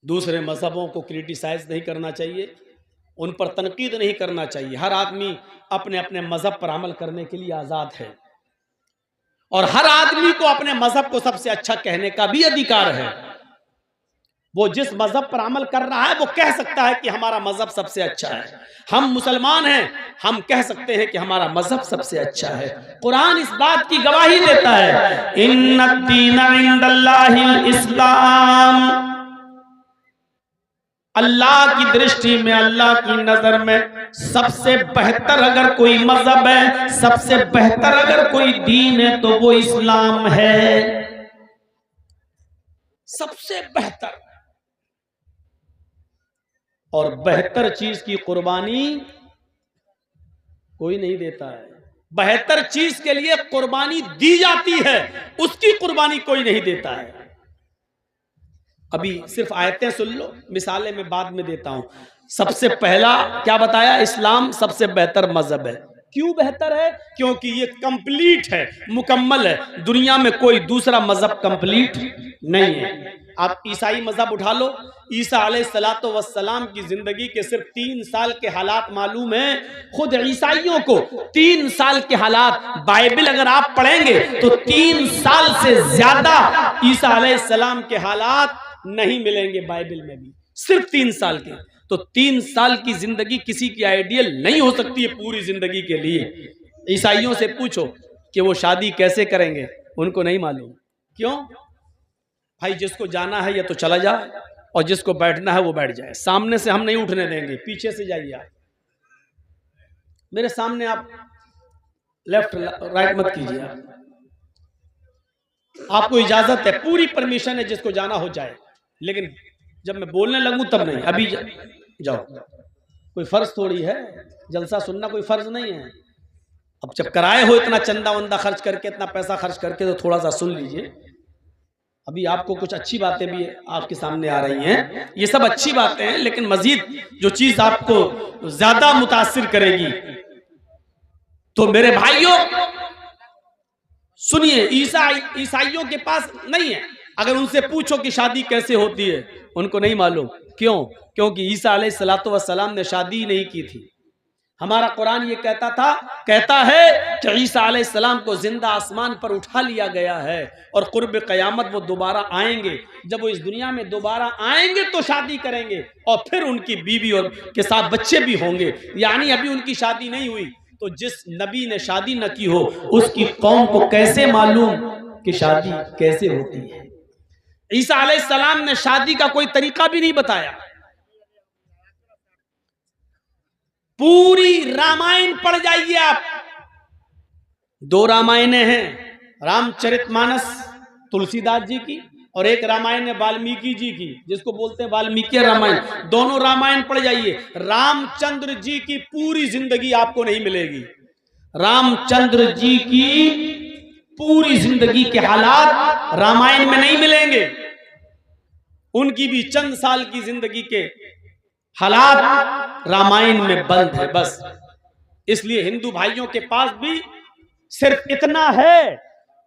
दूसरे मजहबों को क्रिटिसाइज नहीं करना चाहिए, उन पर तनकीद नहीं करना चाहिए। हर आदमी अपने अपने मजहब पर अमल करने के लिए आज़ाद है और हर आदमी को अपने मजहब को सबसे अच्छा कहने का भी अधिकार है। वो जिस मजहब पर अमल कर रहा है वो कह सकता है कि हमारा मजहब सबसे अच्छा है। हम मुसलमान हैं, हम कह सकते हैं कि हमारा मजहब सबसे अच्छा है। कुरान इस बात की गवाही देता है, इन्नद्दीन इंदल्लाहिल इस्लाम, अल्लाह की दृष्टि में, अल्लाह की नजर में सबसे बेहतर अगर कोई मजहब है, सबसे बेहतर अगर कोई दीन है तो वो इस्लाम है। सबसे बेहतर और बेहतर चीज की कुर्बानी कोई नहीं देता है। बेहतर चीज के लिए कुर्बानी दी जाती है, उसकी कुर्बानी कोई नहीं देता है। अभी सिर्फ आयतें सुन लो, मिसालें मैं बाद में देता हूं। सबसे पहला क्या बताया? इस्लाम सबसे बेहतर मजहब है। क्यों बेहतर है? क्योंकि ये कंप्लीट है, मुकम्मल है। दुनिया में कोई दूसरा मजहब कंप्लीट नहीं है। आप ईसाई मजहब उठा लो, ईसा अलैहिस्सलातु वस्सलाम की जिंदगी के सिर्फ 3 साल के हालात मालूम हैं। खुद ईसाइयों को 3 साल के हालात, बाइबल अगर आप पढ़ेंगे तो 3 साल से ज्यादा ईसा अलैहिस्सलाम के हालात नहीं मिलेंगे बाइबल में भी, सिर्फ 3 साल के। तो 3 साल की जिंदगी किसी की आइडियल नहीं हो सकती है पूरी जिंदगी के लिए। ईसाइयों से पूछो कि वो शादी कैसे करेंगे, उनको नहीं मालूम। क्यों भाई? जिसको जाना है या तो चला जाए और जिसको बैठना है वो बैठ जाए। सामने से हम नहीं उठने देंगे, पीछे से जाइए। आप मेरे सामने आप लेफ्ट राइट मत कीजिए। आपको इजाजत है, पूरी परमिशन है, जिसको जाना हो जाए। लेकिन जब मैं बोलने लगूं तब नहीं। अभी जाओ, कोई फर्ज थोड़ी है, जलसा सुनना कोई फर्ज नहीं है। अब जब कराए हो इतना चंदा वंदा खर्च करके, इतना पैसा खर्च करके, तो थोड़ा सा सुन लीजिए। अभी आपको कुछ अच्छी बातें भी आपके सामने आ रही हैं, ये सब अच्छी बातें हैं, लेकिन मजीद जो चीज आपको ज्यादा मुतासिर करेगी, तो मेरे भाइयों सुनिए, ईसाइयों के पास नहीं है। अगर उनसे पूछो कि शादी कैसे होती है, उनको नहीं मालूम। क्यों? क्योंकि ईसा अलैहिस्सलातु वस्सलाम ने शादी नहीं की थी। हमारा कुरान ये कहता है कि ईसा अलैहिस्सलाम को जिंदा आसमान पर उठा लिया गया है और कुर्ब क़यामत वो दोबारा आएंगे। जब वो इस दुनिया में दोबारा आएंगे तो शादी करेंगे और फिर उनकी बीवी और के साथ बच्चे भी होंगे। यानी अभी उनकी शादी नहीं हुई। तो जिस नबी ने शादी न की हो, उसकी कौम को कैसे मालूम कि शादी कैसे होती है? ईसा अलैहिस्सलाम ने शादी का कोई तरीका भी नहीं बताया। पूरी रामायण पढ़ जाइए आप। 2 रामायणें हैं, रामचरितमानस तुलसीदास जी की और एक रामायण है वाल्मीकि जी की, जिसको बोलते हैं वाल्मीकि रामायण। दोनों रामायण पढ़ जाइए। रामचंद्र जी की पूरी जिंदगी आपको नहीं मिलेगी। रामचंद्र जी की पूरी जिंदगी के हालात रामायण में नहीं मिलेंगे। उनकी भी चंद साल की जिंदगी के हालात रामायण में बंद है बस। इसलिए हिंदू भाइयों के पास भी सिर्फ इतना है,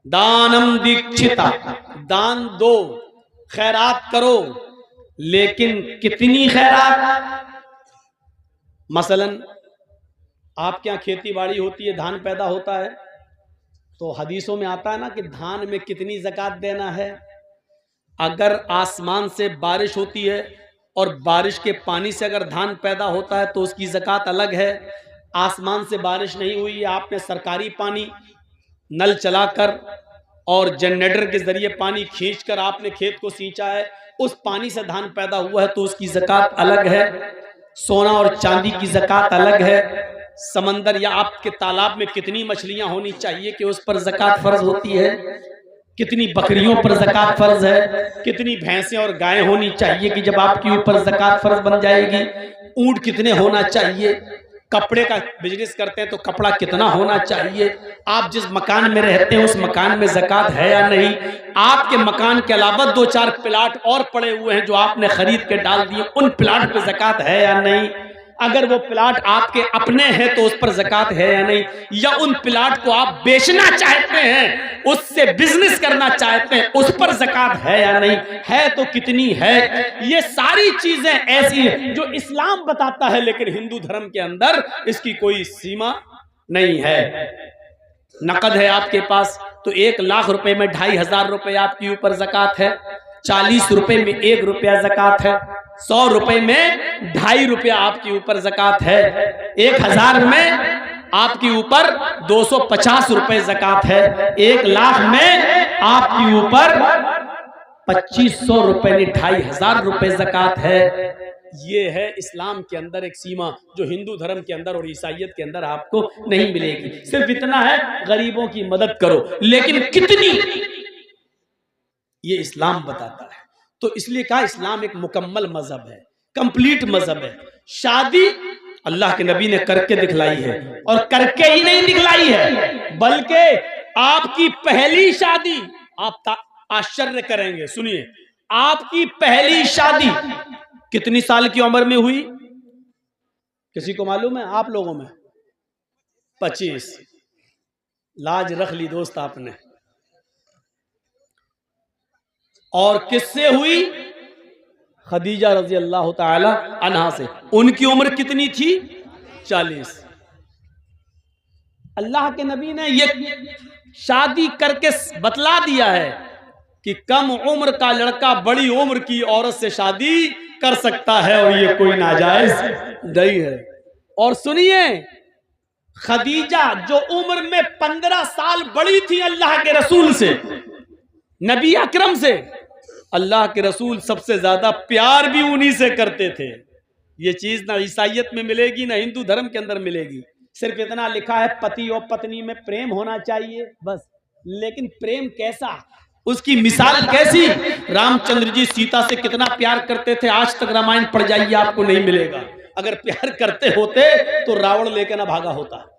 दानम दीक्षिता, दान दो, खैरात करो। लेकिन कितनी खैरात? मसलन आपके यहाँ खेती बाड़ी होती है, धान पैदा होता है, तो हदीसों में आता है ना कि धान में कितनी ज़कात देना है। अगर आसमान से बारिश होती है और बारिश के पानी से अगर धान पैदा होता है तो उसकी ज़कात अलग है। आसमान से बारिश नहीं हुई है, आपने सरकारी पानी नल चलाकर और जनरेटर के जरिए पानी खींचकर आपने खेत को सींचा है, उस पानी से धान पैदा हुआ है तो उसकी ज़कात अलग है। सोना और चांदी की ज़कात अलग है। समंदर या आपके तालाब में कितनी मछलियां होनी चाहिए कि उस पर ज़कात फर्ज होती है, कितनी बकरियों पर ज़कात फर्ज है, कितनी भैंसें और गायें होनी चाहिए कि जब आपके ऊपर ज़कात फर्ज बन जाएगी, ऊंट कितने होना चाहिए, कपड़े का बिजनेस करते हैं तो कपड़ा कितना होना चाहिए, आप जिस मकान में रहते हैं उस मकान में ज़कात है या नहीं, आपके मकान के अलावा 2-4 प्लाट और पड़े हुए हैं जो आपने खरीद के डाल दिए, उन प्लाट पे ज़कात है या नहीं। अगर वो प्लाट आपके अपने हैं तो उस पर ज़कात है या नहीं, या उन प्लाट को आप बेचना चाहते हैं, उससे बिजनेस करना चाहते हैं, उस पर ज़कात है या नहीं, है तो कितनी है। ये सारी चीजें ऐसी हैं जो इस्लाम बताता है, लेकिन हिंदू धर्म के अंदर इसकी कोई सीमा नहीं है। नकद है आपके पास तो 1 लाख रुपए में 2,500 रुपए आपके ऊपर ज़कात है, 40 रुपए में 1 रुपया ज़कात है, 100 रुपए में 2.5 रुपया आपके ऊपर ज़कात है, 1000 में आपके ऊपर 250 रुपए ज़कात है, 1 लाख में आपके ऊपर 2500 रुपए ने 2,500 रुपए ज़कात है। ये है इस्लाम के अंदर एक सीमा जो हिंदू धर्म के अंदर और ईसाइयत के अंदर आपको नहीं मिलेगी। सिर्फ इतना है, गरीबों की मदद करो, लेकिन कितनी, ये इस्लाम बताता है। तो इसलिए कहा इस्लाम एक मुकम्मल मजहब है, कंप्लीट मजहब है। शादी अल्लाह के नबी ने करके दिखलाई है, और करके ही नहीं दिखलाई है बल्कि आपकी पहली शादी, आप आश्चर्य करेंगे, सुनिए, आपकी पहली शादी कितनी साल की उम्र में हुई? किसी को मालूम है? आप लोगों में 25। लाज रख ली दोस्त आपने। और किससे हुई? खदीजा रजी अल्लाह ताला अन्हा से। उनकी उम्र कितनी थी? 40। अल्लाह के नबी ने ये शादी करके बतला दिया है कि कम उम्र का लड़का बड़ी उम्र की औरत से शादी कर सकता है, और ये कोई नाजायज नहीं है। और सुनिए, खदीजा जो उम्र में 15 साल बड़ी थी अल्लाह के रसूल से, नबी अकरम से, अल्लाह के रसूल सबसे ज्यादा प्यार भी उन्हीं से करते थे। ये चीज ना ईसाइयत में मिलेगी ना हिंदू धर्म के अंदर मिलेगी। सिर्फ इतना लिखा है पति और पत्नी में प्रेम होना चाहिए बस, लेकिन प्रेम कैसा, उसकी मिसाल कैसी? रामचंद्र जी सीता से कितना प्यार करते थे, आज तक रामायण पढ़ जाइए आपको नहीं मिलेगा। अगर प्यार करते होते तो रावण लेकर ना भागा होता।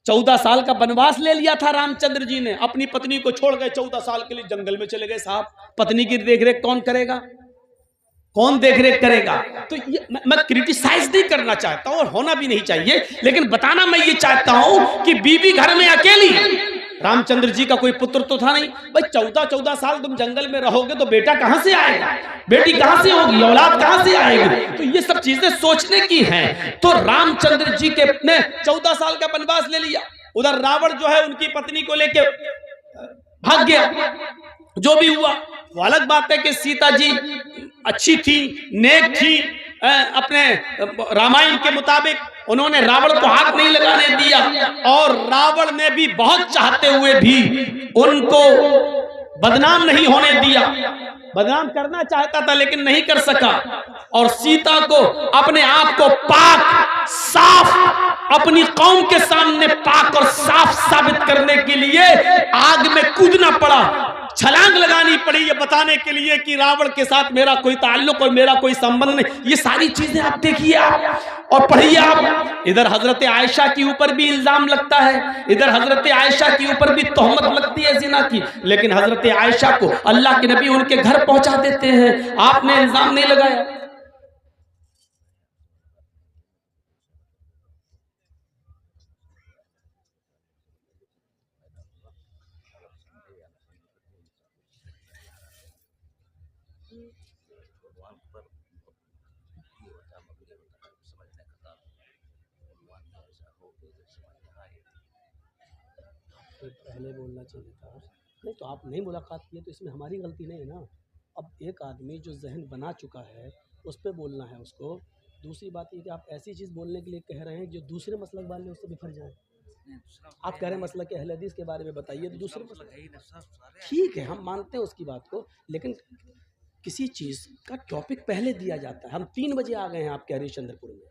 14 साल का वनवास ले लिया था रामचंद्र जी ने, अपनी पत्नी को छोड़ गए, 14 साल के लिए जंगल में चले गए। साहब, पत्नी की देखरेख कौन करेगा? कौन देखरेख करेगा? तो ये मैं क्रिटिसाइज नहीं करना चाहता हूं और होना भी नहीं चाहिए, लेकिन बताना मैं ये चाहता हूं कि बीबी घर में अकेली, रामचंद्र जी का कोई पुत्र तो था नहीं भाई। 14 साल तुम जंगल में रहोगे तो बेटा कहां से आएगा, बेटी कहां से होगी, औलाद कहां से आएगी? तो ये सब चीजें सोचने की हैं। तो रामचंद्र जी के ने 14 साल का वनवास ले लिया। उधर रावण जो है उनकी पत्नी को लेके भाग गया। जो भी हुआ वो अलग बात है कि सीता जी अच्छी थी, नेक थी, अपने रामायण के मुताबिक उन्होंने रावण को हाथ नहीं लगाने दिया, और रावण ने भी बहुत चाहते हुए भी उनको बदनाम नहीं होने दिया। बदनाम करना चाहता था लेकिन नहीं कर सका, और सीता को अपने आप को पाक साफ, अपनी कौम के सामने पाक और साफ साबित करने के लिए आग में कूदना पड़ा, छलांग लगानी पड़ी, ये बताने के लिए कि रावण के साथ मेरा कोई ताल्लुक और मेरा कोई संबंध नहीं। ये सारी चीजें आप देखिए आप और पढ़िए आप। इधर हजरत आयशा के ऊपर भी इल्जाम लगता है, इधर हजरत आयशा के ऊपर भी तोहमत लगती है जिना की, लेकिन हजरत आयशा को अल्लाह के नबी उनके घर पहुंचा देते हैं। आपने इल्जाम नहीं लगाया। पहले बोलना चाहिए था। नहीं तो आप नहीं मुलाकात किए तो इसमें हमारी गलती नहीं है ना। अब एक आदमी जो जहन बना चुका है उस पर बोलना है उसको। दूसरी बात ये कि आप ऐसी चीज़ बोलने के लिए कह रहे हैं जो दूसरे मसलक वाले उससे बिफर जाए। आप कह रहे हैं मसलक अहले हदीस के बारे में बताइए, तो दूसरे मसलक ठीक है, हम मानते हैं उसकी बात को, लेकिन किसी चीज़ का टॉपिक पहले दिया जाता है। हम 3 बजे आ गए हैं आपके हरिश्चंद्रपुर में,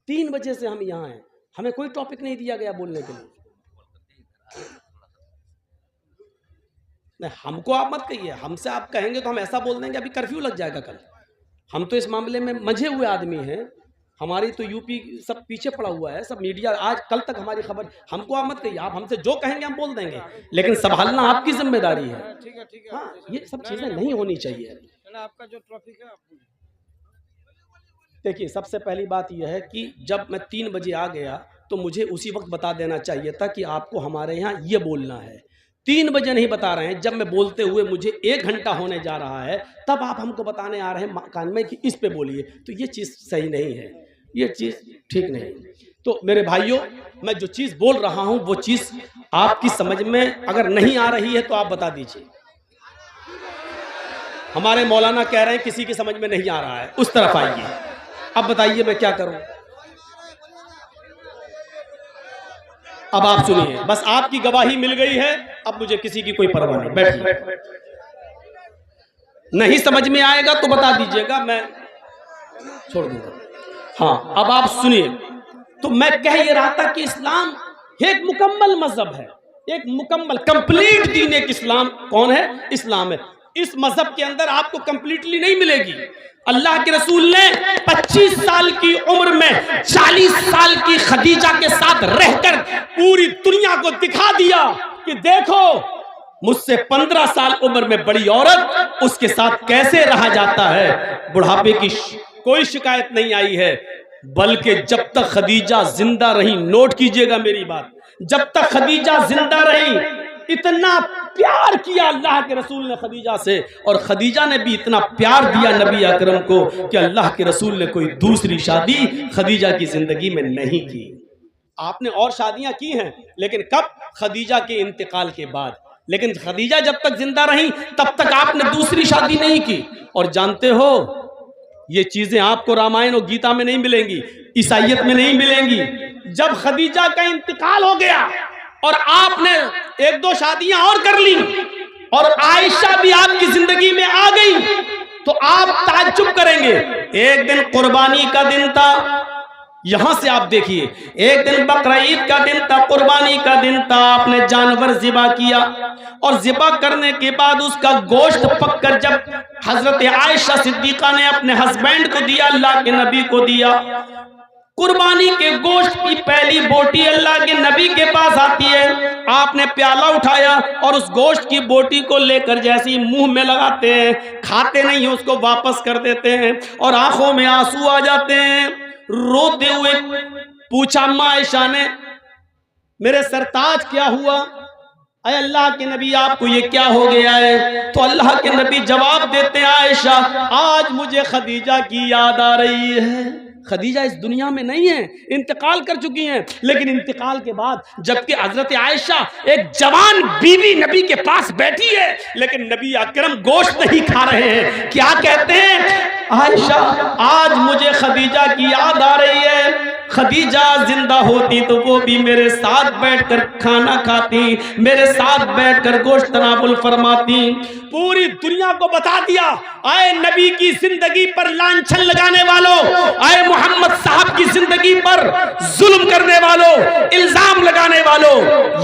3 बजे से हम यहाँ हैं, हमें कोई टॉपिक नहीं दिया गया बोलने के लिए। नहीं, हमको आप मत कहिए, हमसे आप कहेंगे तो हम ऐसा बोल देंगे अभी कर्फ्यू लग जाएगा कल। हम तो इस मामले में मंझे हुए आदमी हैं, हमारी तो यूपी सब पीछे पड़ा हुआ है, सब मीडिया आज कल तक हमारी खबर। हमको आप मत कहिए, आप हमसे जो कहेंगे हम बोल देंगे, लेकिन संभालना आपकी जिम्मेदारी है। ठीक है, हाँ, ये सब चीजें नहीं होनी चाहिए। आपका जो ट्रॉफिक है देखिए, सबसे पहली बात यह है कि जब मैं 3 बजे आ गया तो मुझे उसी वक्त बता देना चाहिए था कि आपको हमारे यहाँ ये बोलना है। 3 बजे नहीं बता रहे हैं, जब मैं बोलते हुए मुझे 1 घंटा होने जा रहा है तब आप हमको बताने आ रहे हैं कान में कि इस पे बोलिए, तो ये चीज़ सही नहीं है, ये चीज़ ठीक नहीं। तो मेरे भाइयों, मैं जो चीज़ बोल रहा हूँ वो चीज़ आपकी समझ में अगर नहीं आ रही है तो आप बता दीजिए। हमारे मौलाना कह रहे हैं किसी की समझ में नहीं आ रहा है, उस तरफ आइए। अब बताइए मैं क्या करूं? अब आप सुनिए, बस आपकी गवाही मिल गई है, अब मुझे किसी की कोई परवाह नहीं। बैठिए, नहीं समझ में आएगा तो बता दीजिएगा, मैं छोड़ दूंगा। हाँ, अब आप सुनिए। तो मैं कह ये रहा था कि इस्लाम एक मुकम्मल मजहब है, एक मुकम्मल कंप्लीट दीन एक इस्लाम कौन है? इस्लाम है। इस मजहब के अंदर आपको कंप्लीटली नहीं मिलेगी। अल्लाह के रसूल ने 25 साल की उम्र में 40 साल की खदीजा के साथ रहकर पूरी दुनिया को दिखा दिया कि देखो, मुझसे 15 साल उम्र में बड़ी औरत, उसके साथ कैसे रहा जाता है। बुढ़ापे की कोई शिकायत नहीं आई है, बल्कि जब तक खदीजा जिंदा रही, नोट कीजिएगा मेरी बात, जब तक खदीजा जिंदा रही, इतना प्यार किया अल्लाह के रसूल ने खदीजा से, और खदीजा ने भी इतना प्यार दिया नबी अकरम को कि अल्लाह के रसूल ने कोई दूसरी शादी खदीजा की जिंदगी में नहीं की। आपने और शादियां की हैं, लेकिन कब? खदीजा के इंतकाल के बाद। लेकिन खदीजा जब तक जिंदा रही तब तक आपने दूसरी शादी नहीं की। और जानते हो, ये चीजें आपको रामायण और गीता में नहीं मिलेंगी, ईसाइयत में नहीं मिलेंगी। जब खदीजा का इंतकाल हो गया और आपने 1-2 शादियां और कर ली और आयशा भी आपकी जिंदगी में आ गई, तो आप ताज्जुब करेंगे। एक दिन कुर्बानी का दिन था, यहां से आप देखिए, एक दिन बकरा ईद का दिन था, कुर्बानी का दिन था। आपने जानवर ज़िबा किया और ज़िबा करने के बाद उसका गोश्त पककर जब हजरत आयशा सिद्दीका ने अपने हस्बैंड को दिया, अल्लाह के नबी को दिया, कुर्बानी के गोश्त की पहली बोटी अल्लाह के नबी के पास आती है। आपने प्याला उठाया और उस गोश्त की बोटी को लेकर जैसे ही मुंह में लगाते हैं, खाते नहीं, उसको वापस कर देते हैं और आंखों में आंसू आ जाते हैं। रोते हुए पूछा अम्मा आयशा ने, मेरे सरताज क्या हुआ? अरे अल्लाह के नबी, आपको ये क्या हो गया है? तो अल्लाह के नबी जवाब देते हैं, आयशा, आज मुझे खदीजा की याद आ रही है। खदीजा इस दुनिया में नहीं है, इंतकाल कर चुकी हैं। लेकिन इंतकाल के बाद जबकि हजरत आयशा एक जवान बीवी नबी के पास बैठी है, लेकिन नबी अकरम गोश्त नहीं खा रहे हैं। क्या कहते हैं? आयशा, आज मुझे खदीजा की याद आ रही है। खदीजा जिंदा होती तो वो भी मेरे साथ बैठकर खाना खाती, मेरे साथ बैठकर गोश्त तनावुल फरमाती। पूरी दुनिया को बता दिया, आए नबी की जिंदगी पर लांछन लगाने वालों, आए मोहम्मद साहब की जिंदगी पर जुल्म करने वालों, इल्जाम लगाने वालों,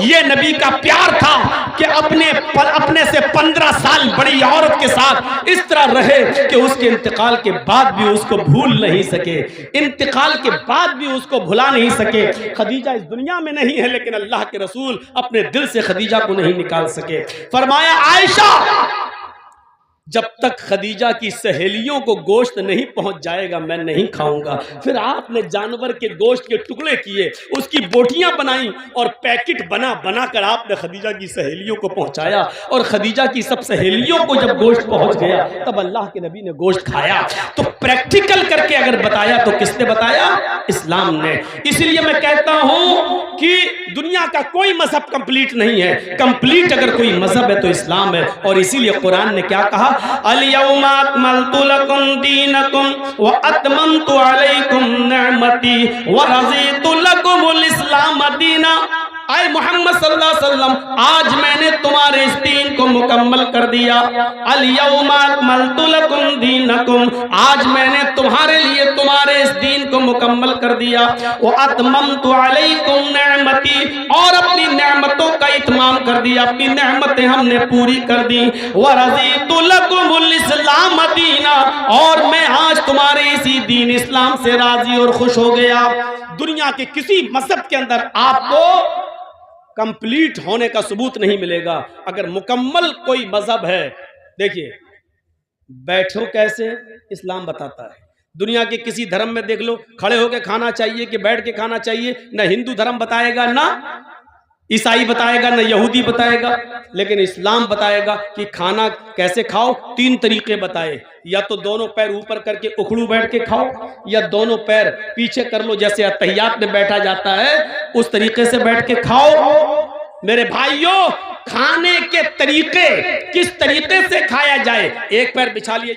ये नबी का प्यार था कि अपने से 15 साल बड़ी औरत के साथ इस तरह रहे कि उसके इंतकाल के बाद भी उसको भूल नहीं सके, इंतकाल के बाद भी उसको भुला नहीं सके। खदीजा इस दुनिया में नहीं है, लेकिन अल्लाह के रसूल अपने दिल से खदीजा को नहीं निकाल सके। फरमाया, आयशा, जब तक खदीजा की सहेलियों को गोश्त नहीं पहुंच जाएगा मैं नहीं खाऊंगा। फिर आपने जानवर के गोश्त के टुकड़े किए, उसकी बोटियां बनाई और पैकेट बना कर आपने खदीजा की सहेलियों को पहुंचाया। और खदीजा की सब सहेलियों को जब गोश्त पहुंच गया तब अल्लाह के नबी ने गोश्त खाया। तो प्रैक्टिकल करके अगर बताया तो किसने बताया? इस्लाम ने। इसलिए मैं कहता हूं कि दुनिया का कोई मजहब कंप्लीट नहीं है, कंप्लीट अगर कोई मजहब है तो इस्लाम है। और इसीलिए कुरान ने क्या कहा? अल-यौमा अकमलतु लकुम दीनकुम व अतममतु अलैकुम निअमती व रज़ीतु लकुमुल इस्लाम दीना। आए मोहम्मद सल्लल्लाहु अलैहि वसल्लम, आज मैंने तुम्हारे इस दीन को मुकम्मल कर दिया। अल-यौमा अकमलतु लकुम दीनकुम, आज मैंने तुम्हारे लिए तुम्हारे इस दीन को मुकम्मल कर दिया। व अतममतु अलैकुम निअमती, और अपनी नेमतों का इत्माम कर दिया, अपनी नेमतें हमने पूरी कर दी। व रज़ीतु लकुमुल इस्लाम दीना, और मैं आज तुम्हारे इसी दीन इस्लाम से राजी और खुश हो गया। दुनिया के किसी मजहब के अंदर आपको कंप्लीट होने का सबूत नहीं मिलेगा। अगर मुकम्मल कोई मजहब है, देखिए बैठो कैसे, इस्लाम बताता है, दुनिया के किसी धर्म में देख लो, खड़े होकर खाना चाहिए कि बैठ के खाना चाहिए, ना हिंदू धर्म बताएगा, ना ईसाई बताएगा, ना यहूदी बताएगा, लेकिन इस्लाम बताएगा कि खाना कैसे खाओ। 3 तरीके बताए, या तो दोनों पैर ऊपर करके उखड़ू बैठ के खाओ, या दोनों पैर पीछे कर लो जैसे अत्तहियात में बैठा जाता है उस तरीके से बैठ के खाओ। मेरे भाइयों, खाने के तरीके किस तरीके से खाया जाए, एक पैर बिछा लिए